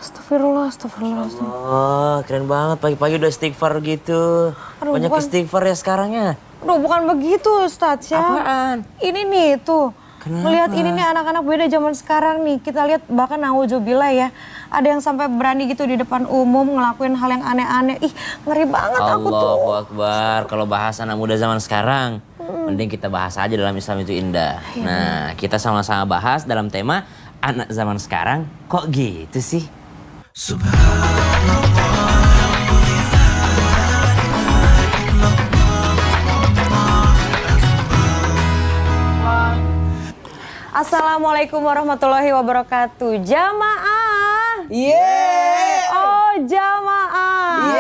Astagfirullah, astagfirullah. Oh, keren banget pagi-pagi udah istighfar gitu. Aduh, Banyak bukan. istighfar ya sekarang ya. Aduh, bukan begitu Ustadz ya. Apaan? Ini nih tuh. Kenapa? Melihat ini nih anak-anak beda zaman sekarang nih. Kita lihat bahkan nauzubillah ya. Ada yang sampai berani gitu di depan umum ngelakuin hal yang aneh-aneh. Ih, ngeri banget aku tuh. Allahu Akbar. Kalau bahas anak muda zaman sekarang, mending kita bahas aja dalam Islam itu indah. Nah, kita sama-sama bahas dalam tema anak zaman sekarang kok gitu sih? Assalamualaikum warahmatullahi wabarakatuh. Jamaah. Oh, jamaah.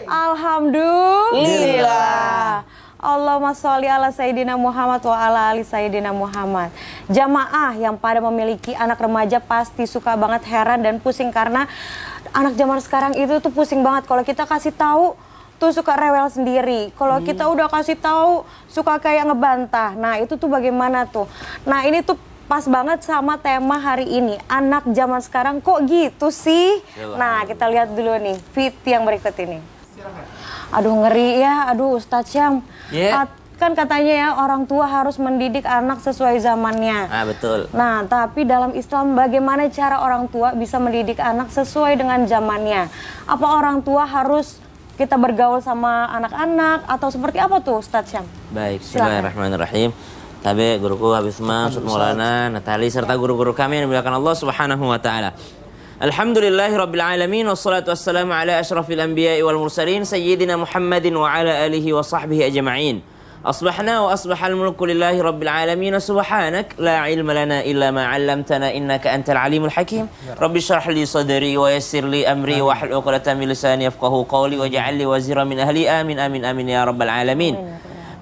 Alhamdulillah. Allahumma sholli ala Sayyidina Muhammad wa ala ali Sayyidina Muhammad. Jamaah yang pada memiliki anak remaja pasti suka banget heran dan pusing karena anak zaman sekarang itu tuh pusing banget kalau kita kasih tahu tuh suka rewel sendiri. Kalau kita udah kasih tahu suka kayak ngebantah. Nah, itu tuh bagaimana tuh? Nah, ini tuh pas banget sama tema hari ini. Anak zaman sekarang kok gitu sih? Nah, kita lihat dulu nih fit yang berikut ini. Aduh, ngeri ya. Aduh, Ustadz Syam. Kan katanya ya orang tua harus mendidik anak sesuai zamannya. Ah, betul. Nah, tapi dalam Islam bagaimana cara orang tua bisa mendidik anak sesuai dengan zamannya? Apa orang tua harus kita bergaul sama anak-anak atau seperti apa tuh Ustadz Syam? Baik, bismillahirrahmanirrahim. Tabe guruku Habib Ismail, Ustadz Maulana, Natali serta guru-guru kami yang dimuliakan Allah Subhanahu wa taala. Alhamdulillahirabbil alamin wassalatu wassalamu ala asyrafil anbiya'i wal mursalin sayyidina Muhammadin wa ala alihi wa sahbihi ajma'in. Asbahna wa asbahal mulku lillahi rabbil alamin subhanak la ilma lana illa ma 'allamtana innaka antal alimul hakim. Rabbi shrah li sadri wa yassir li amri wa hlul 'uqdatam min lisani yafqahu qawli waj'al li wazira min ahli amin amin amin ya rabbal alamin.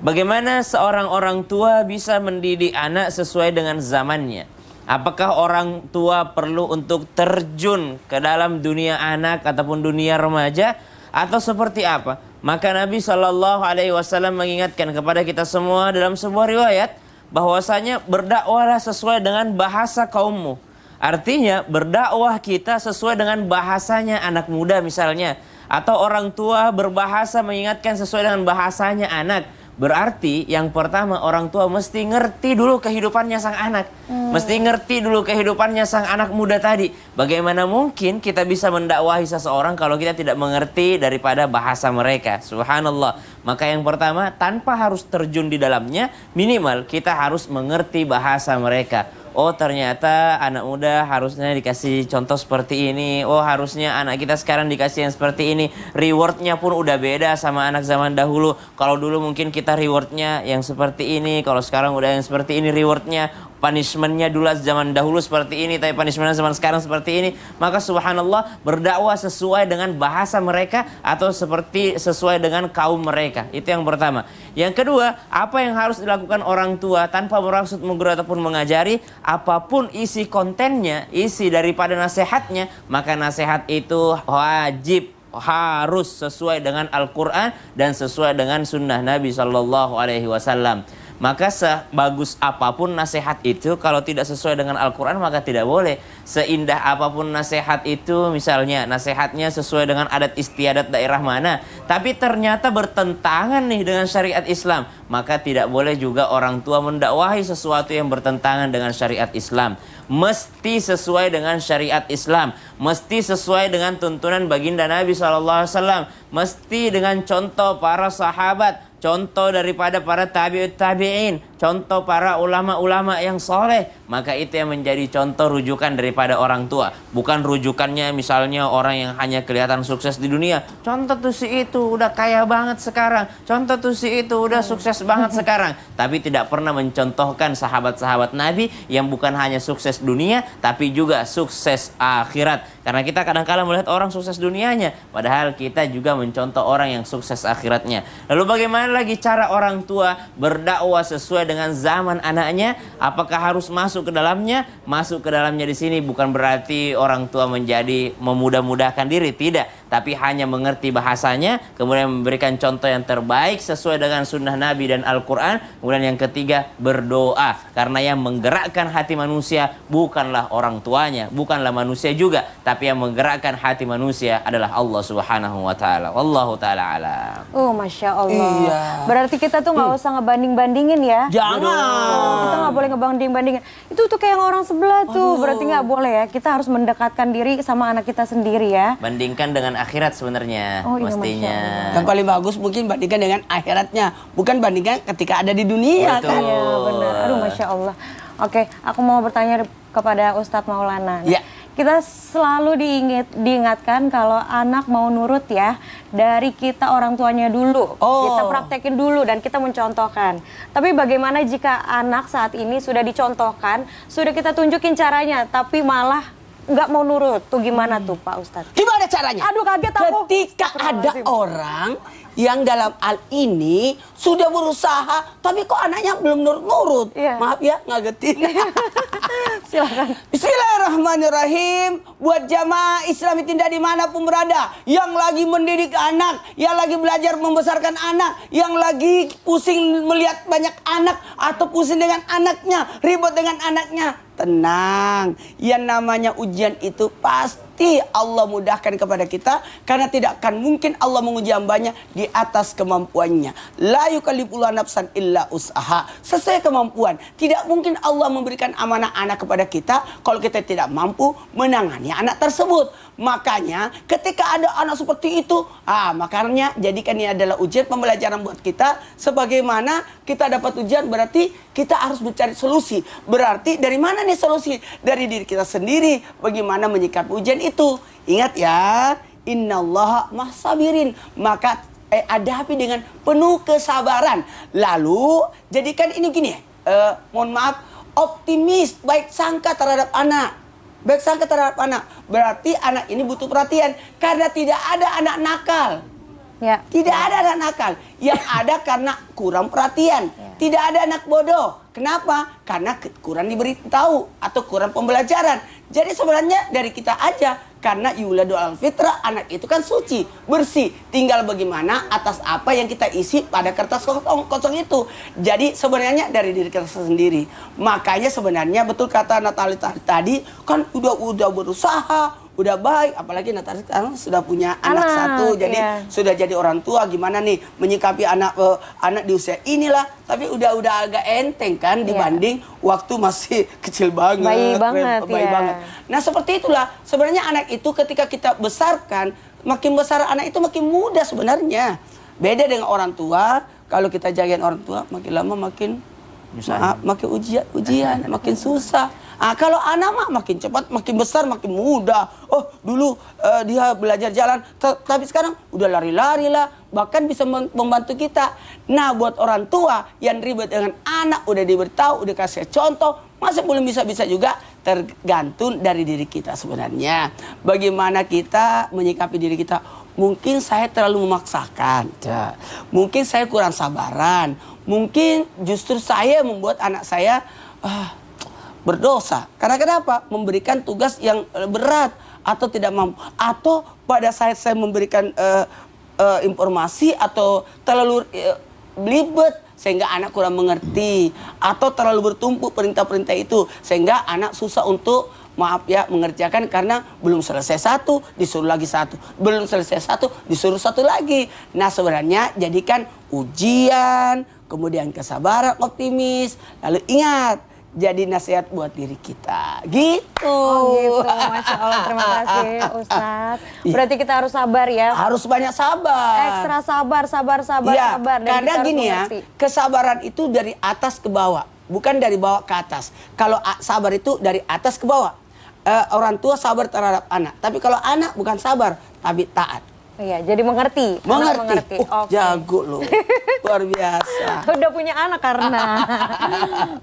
Bagaimana seorang orang tua bisa mendidik anak sesuai dengan zamannya? Apakah orang tua perlu untuk terjun ke dalam dunia anak ataupun dunia remaja atau seperti apa? Maka Nabi Shallallahu Alaihi Wasallam mengingatkan kepada kita semua dalam sebuah riwayat bahwasanya berdakwahlah sesuai dengan bahasa kaummu. Artinya berdakwah kita sesuai dengan bahasanya anak muda misalnya, atau orang tua berbahasa mengingatkan sesuai dengan bahasanya anak. Berarti yang pertama orang tua mesti ngerti dulu kehidupannya sang anak. Mesti ngerti dulu kehidupannya sang anak muda tadi. Bagaimana mungkin kita bisa mendakwahi seseorang kalau kita tidak mengerti daripada bahasa mereka. Subhanallah. Maka yang pertama tanpa harus terjun di dalamnya, minimal kita harus mengerti bahasa mereka. Oh, ternyata anak muda harusnya dikasih contoh seperti ini. Oh, harusnya anak kita sekarang dikasih yang seperti ini. Rewardnya pun udah beda sama anak zaman dahulu. Kalau dulu mungkin kita rewardnya yang seperti ini, kalau sekarang udah yang seperti ini rewardnya. Punishmentnya dulu zaman dahulu seperti ini, tapi punishmentnya zaman sekarang seperti ini. Maka subhanallah, berdakwah sesuai dengan bahasa mereka atau sesuai dengan kaum mereka. Itu yang pertama. Yang kedua, apa yang harus dilakukan orang tua tanpa bermaksud menggurui ataupun mengajari, apapun isi kontennya, isi daripada nasihatnya, maka nasihat itu wajib harus sesuai dengan Al-Quran dan sesuai dengan sunnah Nabi Sallallahu Alaihi Wasallam. Maka sebagus apapun nasihat itu, kalau tidak sesuai dengan Al-Quran maka tidak boleh. Seindah apapun nasihat itu, misalnya nasihatnya sesuai dengan adat istiadat daerah mana, tapi ternyata bertentangan nih dengan syariat Islam, maka tidak boleh juga orang tua mendakwahi sesuatu yang bertentangan dengan syariat Islam. Mesti sesuai dengan syariat Islam, mesti sesuai dengan tuntunan baginda Nabi SAW, mesti dengan contoh para sahabat, contoh daripada para tabi'in, contoh para ulama-ulama yang soleh. Maka itu yang menjadi contoh rujukan daripada orang tua. Bukan rujukannya misalnya orang yang hanya kelihatan sukses di dunia. Contoh tuh si itu udah kaya banget sekarang. Contoh tuh si itu udah sukses banget sekarang. Tapi tidak pernah mencontohkan sahabat-sahabat Nabi yang bukan hanya sukses dunia, tapi juga sukses akhirat. Karena kita kadang-kadang melihat orang sukses dunianya, padahal kita juga mencontoh orang yang sukses akhiratnya. Lalu bagaimana lagi cara orang tua berdakwah sesuai dengan zaman anaknya? Apakah harus masuk ke dalamnya? Masuk ke dalamnya di sini bukan berarti orang tua menjadi memudah-mudahkan diri, tidak. tapi hanya mengerti bahasanya, kemudian memberikan contoh yang terbaik sesuai dengan sunnah Nabi dan Al-Quran. Kemudian yang ketiga, berdoa. Karena yang menggerakkan hati manusia bukanlah orang tuanya, bukanlah manusia juga, tapi yang menggerakkan hati manusia adalah Allah Subhanahu wa Ta'ala. Wallahu ta'ala alam. Masya Allah. Iya. Berarti kita tuh nggak usah ngebanding-bandingin ya. Jangan. Kita nggak boleh ngebanding-bandingin. Itu tuh kayak orang sebelah tuh. Berarti nggak boleh ya. Kita harus mendekatkan diri sama anak kita sendiri ya. Bandingkan dengan akhirat sebenarnya, Oh, iya, mestinya. Yang paling bagus mungkin bandingkan dengan akhiratnya, bukan bandingkan ketika ada di dunia. Betul. Kan? Iya benar. Aduh Masya Allah. Oke, aku mau bertanya kepada Ustadz Maulana. Ya. Kita selalu diingatkan kalau anak mau nurut ya dari kita orang tuanya dulu. Kita praktekin dulu dan kita mencontohkan. Tapi bagaimana jika anak saat ini sudah dicontohkan, sudah kita tunjukin caranya, tapi malah nggak mau nurut? Tuh gimana tuh Pak Ustadz? Gimana caranya? Aduh kaget aku. Ketika ada orang yang dalam hal ini sudah berusaha, tapi kok anaknya belum nurut-nurut. Iya. Maaf ya, ngagetin. Silakan. Bismillahirrahmanirrahim. Buat jamaah Islam tidak dimanapun berada, yang lagi mendidik anak, yang lagi belajar membesarkan anak, yang lagi pusing melihat banyak anak atau pusing dengan anaknya, ribut dengan anaknya, tenang. Yang namanya ujian itu pasti Allah mudahkan kepada kita, karena tidak akan mungkin Allah menguji hambanya di atas kemampuannya. La yukallifullahu nafsan illa usaha. Sesuai kemampuan. Tidak mungkin Allah memberikan amanah anak kepada kita kalau kita tidak mampu menangani anak tersebut. Makanya ketika ada anak seperti itu, makanya jadikan ini adalah ujian pembelajaran buat kita. Sebagaimana kita dapat ujian, berarti kita harus mencari solusi. Berarti dari mana nih solusi? Dari diri kita sendiri. Bagaimana menyikapi ujian itu? Ingat ya, innallaha mahsabirin. Maka hadapi dengan penuh kesabaran. Lalu jadikan ini gini mohon maaf, optimis, baik sangka terhadap anak. Baik sangka terhadap anak. Berarti anak ini butuh perhatian. Karena tidak ada anak nakal. Ya. Tidak ada anak nakal. Yang ada karena kurang perhatian. Tidak ada anak bodoh. Kenapa? Karena kurang diberitahu atau kurang pembelajaran. Jadi sebenarnya dari kita aja. Karena yuladu al fitrah, anak itu kan suci, bersih. Tinggal bagaimana atas apa yang kita isi pada kertas kosong itu. Jadi sebenarnya dari diri kita sendiri. Makanya sebenarnya betul kata Natali tadi, kan udah berusaha, udah baik, apalagi Natali sekarang sudah punya anak satu, jadi sudah jadi orang tua. Gimana nih menyikapi anak di usia inilah, tapi udah agak enteng kan dibanding waktu masih kecil banget, bayi banget. Nah seperti itulah sebenarnya anak itu ketika kita besarkan, makin besar anak itu makin mudah sebenarnya. Beda dengan orang tua, kalau kita jagain orang tua makin lama makin makin ujian, makin susah. Kalau anak mah makin cepat, makin besar, makin mudah. Dulu dia belajar jalan, tapi sekarang udah lari-lari lah, bahkan bisa membantu kita. Nah, buat orang tua yang ribet dengan anak, udah diberitahu, udah kasih contoh, masih belum bisa juga, tergantung dari diri kita sebenarnya. Bagaimana kita menyikapi diri kita. Mungkin saya terlalu memaksakan, mungkin saya kurang sabaran, mungkin justru saya membuat anak saya berdosa. Karena kenapa? Memberikan tugas yang berat atau tidak mampu. Atau pada saat saya memberikan informasi atau terlalu belibet sehingga anak kurang mengerti. Atau terlalu bertumpuk perintah-perintah itu sehingga anak susah untuk mengerjakan karena belum selesai satu, disuruh lagi satu. Belum selesai satu, disuruh satu lagi. Nah sebenarnya jadikan ujian, kemudian kesabaran, optimis. Lalu ingat, jadi nasihat buat diri kita. Gitu. Gitu. Masya Allah, terima kasih Ustadz. Berarti kita harus sabar ya. Harus banyak sabar. Ekstra sabar. Ya, Dan karena kita gini ya, kesabaran itu dari atas ke bawah. Bukan dari bawah ke atas. Kalau sabar itu dari atas ke bawah. Orang tua sabar terhadap anak. Tapi kalau anak bukan sabar, tapi taat. Iya, jadi mengerti. Mengerti. Jago loh. Luar biasa. Udah punya anak karena.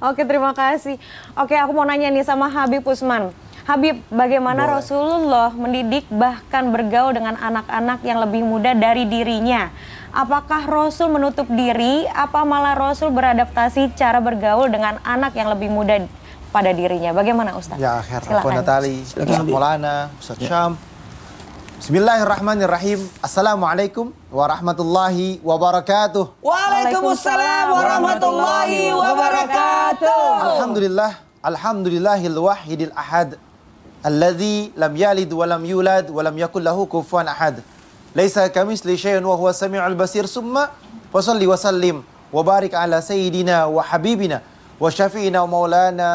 Oke, terima kasih. Oke, aku mau nanya nih sama Habib Usman. Habib, bagaimana Rasulullah mendidik bahkan bergaul dengan anak-anak yang lebih muda dari dirinya? Apakah Rasul menutup diri, apa malah Rasul beradaptasi cara bergaul dengan anak yang lebih muda pada dirinya? Bagaimana Ustaz? Ya, Akhwan Natali, Ustaz Maulana, Ustaz Syam. Bismillahirrahmanirrahim. Assalamualaikum warahmatullahi wabarakatuh. Waalaikumsalam warahmatullahi wabarakatuh. Alhamdulillahil wahidil ahad. Alladzi lam yalid wa lam yulad wa lam yakul lahu kufuwan ahad. Laisa kamitsli syai'un wa huwas samiul basir. Summa wa shalli wa sallim wa barik ala sayyidina wa habibina wa syafi'ina wa maulana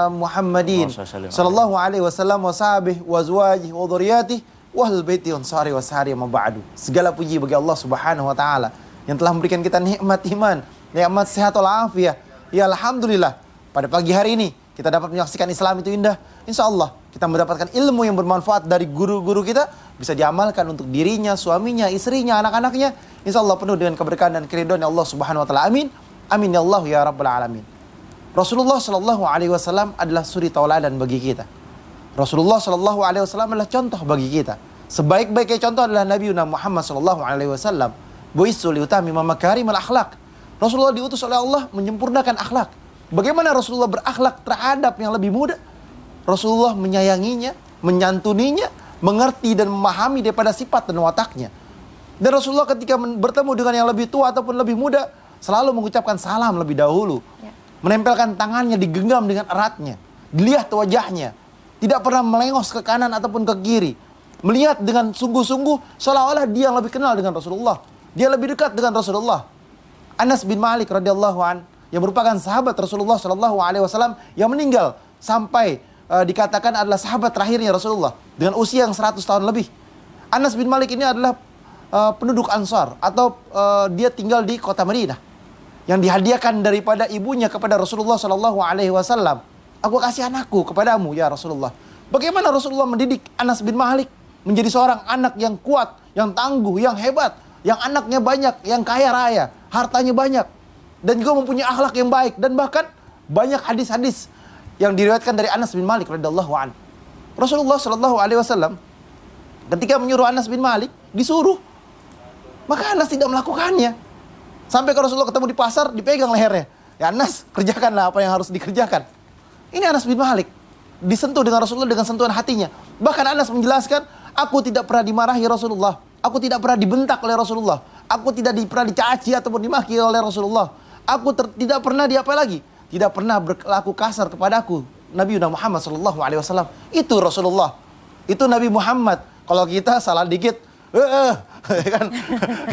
Muhammadin sallallahu alaihi wasallam wa sahbihi wa azwajihi wa dzurriyyatihi wa ahlul baiti ansari wa sahari ma ba'du. Segala puji bagi Allah Subhanahu wa taala yang telah memberikan kita nikmat iman, nikmat sehat walafiat. Ya alhamdulillah, pada pagi hari ini kita dapat menyaksikan Islam itu indah. Insyaallah kita mendapatkan ilmu yang bermanfaat dari guru-guru kita, bisa diamalkan untuk dirinya, suaminya, istrinya, anak-anaknya. Insyaallah penuh dengan keberkahan dan keridhaan Allah Subhanahu wa taala. Amin. Amin ya Allah ya rabbal alamin. Rasulullah sallallahu alaihi wasallam adalah suri tauladan bagi kita. Rasulullah sallallahu alaihi wasallam adalah contoh bagi kita. Sebaik-baiknya contoh adalah Nabi Muhammad sallallahu alaihi wasallam. Bu'itsu liutami makarimal akhlak. Rasulullah diutus oleh Allah menyempurnakan akhlak. Bagaimana Rasulullah berakhlak terhadap yang lebih muda? Rasulullah menyayanginya, menyantuninya, mengerti dan memahami daripada sifat dan wataknya. Dan Rasulullah ketika bertemu dengan yang lebih tua ataupun lebih muda, selalu mengucapkan salam lebih dahulu. Menempelkan tangannya, digenggam dengan eratnya. Dilihat wajahnya. Tidak pernah melengos ke kanan ataupun ke kiri. Melihat dengan sungguh-sungguh seolah-olah dia yang lebih kenal dengan Rasulullah. Dia lebih dekat dengan Rasulullah. Anas bin Malik radhiyallahu an yang merupakan sahabat Rasulullah sallallahu alaihi wasallam yang meninggal sampai dikatakan adalah sahabat terakhirnya Rasulullah dengan usia yang 100 tahun lebih. Anas bin Malik ini adalah penduduk Ansar atau dia tinggal di kota Madinah yang dihadiahkan daripada ibunya kepada Rasulullah sallallahu alaihi wasallam. Aku kasih anakku kepadamu ya Rasulullah. Bagaimana Rasulullah mendidik Anas bin Malik menjadi seorang anak yang kuat, yang tangguh, yang hebat, yang anaknya banyak, yang kaya raya, hartanya banyak, dan juga mempunyai akhlak yang baik, dan bahkan banyak hadis-hadis yang diriwayatkan dari Anas bin Malik radhiyallahu anhu. Rasulullah sallallahu alaihi wasallam ketika menyuruh Anas bin Malik disuruh, maka Anas tidak melakukannya. Sampai ke Rasulullah ketemu di pasar, dipegang lehernya. Ya Anas, kerjakanlah apa yang harus dikerjakan. Ini Anas bin Malik disentuh dengan Rasulullah dengan sentuhan hatinya. Bahkan Anas menjelaskan, aku tidak pernah dimarahi Rasulullah, aku tidak pernah dibentak oleh Rasulullah, aku tidak pernah dicaci ataupun dimaki oleh Rasulullah, aku tidak pernah diapa lagi, tidak pernah berlaku kasar kepadaku Nabi Muhammad sallallahu alaihi wasallam. Itu Rasulullah, itu Nabi Muhammad. Kalau kita salah dikit, kan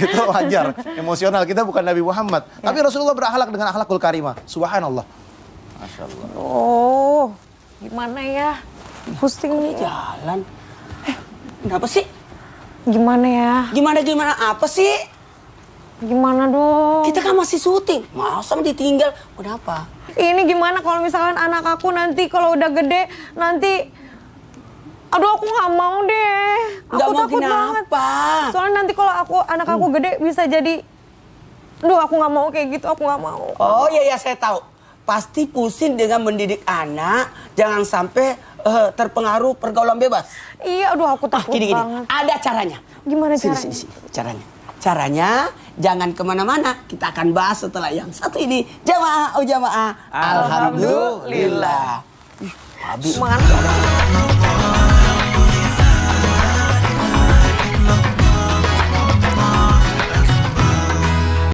itu wajar, emosional, kita bukan Nabi Muhammad. Tapi Rasulullah berakhlak dengan akhlakul karimah. Subhanallah. Masya Allah. Oh, gimana ya? Pusing nih. Jalan. Kenapa sih? Gimana ya? Gimana apa sih? Gimana dong? Kita kan masih syuting. Masa ditinggal? Kenapa? Ini gimana kalau misalkan anak aku nanti kalau udah gede nanti, aduh aku nggak mau deh. Nggak Aku mau takut banget. kenapa? Soalnya nanti kalau anak aku gede bisa jadi, aduh aku nggak mau kayak gitu, aku nggak mau. Oh iya saya tahu. Pasti pusing dengan mendidik anak, jangan sampai terpengaruh pergaulan bebas. Iya, aduh aku takut Gini, banget. ada caranya. Gimana Sini, caranya? sini. Caranya, jangan kemana-mana. Kita akan bahas setelah yang satu ini. Jamaah, oh jamaah. Alhamdulillah. Mantap.